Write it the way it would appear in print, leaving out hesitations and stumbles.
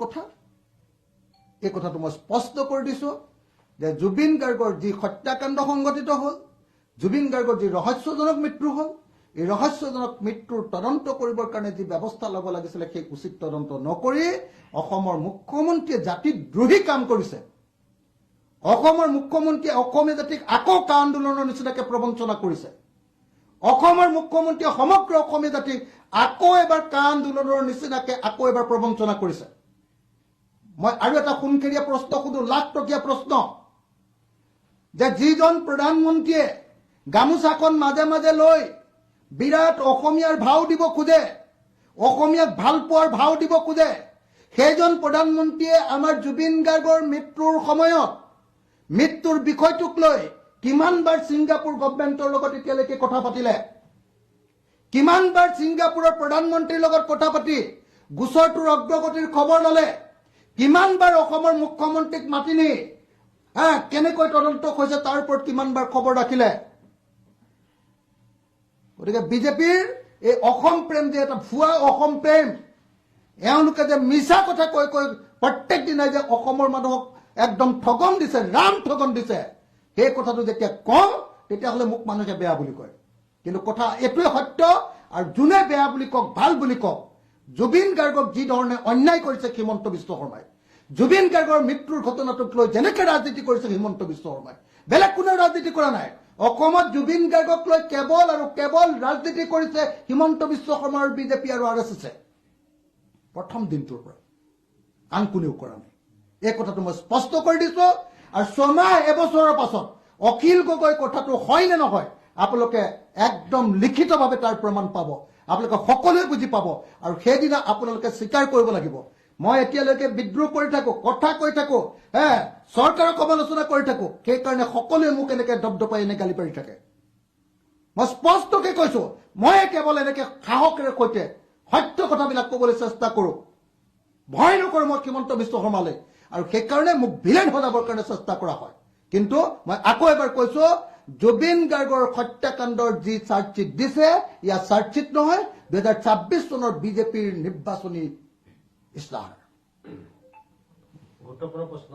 কথা এই কথাটো মই স্পষ্ট কৰি দিছো যে জুবিন গাৰ্গৰ যি হত্যাকাণ্ড সংঘটিত হ'ল, জুবিন গাৰ্গৰ যি ৰহস্যজনক মৃত্যু হ'ল, এই ৰহস্যজনক মৃত্যুৰ তদন্ত কৰিবৰ কাৰণে যি ব্যৱস্থা ল'ব লাগিছিলে সেই উচিত তদন্ত নকৰি অসমৰ মুখ্যমন্ত্ৰীয়ে জাতিদ্ৰোহী কাম কৰিছে। অসমৰ মুখ্যমন্ত্ৰীয়ে অসমীয়া জাতিক আকৌ কা আন্দোলনৰ নিচিনাকে প্ৰবঞ্চনা কৰিছে। অসমৰ মুখ্যমন্ত্ৰীয়ে সমগ্ৰ অসমীয়া জাতিক আকৌ এবাৰ কা আন্দোলনৰ নিচিনাকে আকৌ এবাৰ প্ৰবঞ্চনা কৰিছে। মই আৰু এটা সোণখেৰীয়া প্ৰশ্ন সুধো, লাখ টকীয়া প্ৰশ্ন, যে যিজন প্ৰধানমন্ত্ৰীয়ে গামোচাখন মাজে মাজে লৈ বিৰাট অসমীয়াৰ ভাও দিব খোজে, অসমীয়াক ভাল পোৱাৰ ভাও দিব খোজে, সেইজন প্ৰধানমন্ত্ৰীয়ে আমাৰ জুবিন গাৰ্গৰ মৃত্যুৰ সময়ত মৃত্যুৰ বিষয়টোক লৈ কিমানবাৰ ছিংগাপুৰ গভৰ্ণমেণ্টৰ লগত এতিয়ালৈকে কথা পাতিলে, কিমানবাৰ ছিংগাপুৰৰ প্ৰধানমন্ত্ৰীৰ লগত কথা পাতি গোচৰটোৰ অগ্ৰগতিৰ খবৰ ল'লে, কিমানবাৰ অসমৰ মুখ্যমন্ত্ৰীক মাতি নি কেনেকৈ তদন্ত হৈছে তাৰ ওপৰত কিমানবাৰ খবৰ ৰাখিলে। গতিকে বিজেপিৰ এই অসম প্ৰেম যে এটা ভুৱা অসম প্ৰেম, এওঁলোকে যে মিছা কথা কৈ কৈ প্ৰত্যেক দিনাই যে অসমৰ মানুহক একদম ঠগন দিছে, ৰাম ঠগন দিছে, সেই কথাটো যেতিয়া কওঁ তেতিয়াহ'লে মোক মানুহে বেয়া বুলি কয়। কিন্তু কথা এইটোৱে সত্য, আৰু যোনে বেয়া বুলি কওক ভাল বুলি কওক, জুবিন গাৰ্গক যি ধৰণে অন্যায় কৰিছে হিমন্ত বিশ্ব শৰ্মাই, জুবিন গাৰ্গৰ মৃত্যুৰ ঘটনাটোক লৈ যেনেকে ৰাজনীতি কৰিছে হিমন্ত বিশ্ব শৰ্মাই, বেলেগ কোনেও ৰাজনীতি কৰা নাই। অসমত জুবিন গাৰ্গক লৈ কেৱল আৰু কেৱল ৰাজনীতি কৰিছে হিমন্ত বিশ্ব শৰ্মাৰ বিজেপি আৰু RSS প্ৰথম দিনটোৰ পৰা, আন কোনেও কৰা নাই। এই কথাটো মই স্পষ্ট কৰি দিছো। আৰু ছমাহ এবছৰৰ পাছত অখিল গগৈ কথাটো হয় নে নহয় আপোনালোকে একদম লিখিতভাৱে তাৰ প্ৰমাণ পাব, আপোনালোকে সকলোৱে বুজি পাব, আৰু সেইদিনা আপোনালোকে স্বীকাৰ কৰিব লাগিব। মই এতিয়ালৈকে বিদ্ৰোহ কৰি থাকো, কথা কৈ থাকো, চৰকাৰক সমালোচনা কৰি থাকো, সেইকাৰণে সকলোৱে মোক এনেকে দপদপাই এনে গালি পাৰি থাকে। মই স্পষ্টকে কৈছো, মই কেৱল এনেকে সাহসেৰে সৈতে সত্য কথাবিলাক ক'বলৈ চেষ্টা কৰো, ভয় নকৰো মই হিমন্ত বিশ্ব শৰ্মালৈ, আৰু সেইকাৰণে মোক ভিলেন সজাবৰ কাৰণে চেষ্টা কৰা হয়। কিন্তু মই আকৌ এবাৰ কৈছো, জুবিন গাৰ্গৰ হত্যাকাণ্ডৰ যি চাৰ্জশ্বিট দিছে, ইয়াৰ চাৰ্জশ্বিট নহয় 2026 চনৰ বিজেপিৰ নিৰ্বাচনী ইস্তাহাৰ। গুৰুত্বপূৰ্ণ প্ৰশ্ন।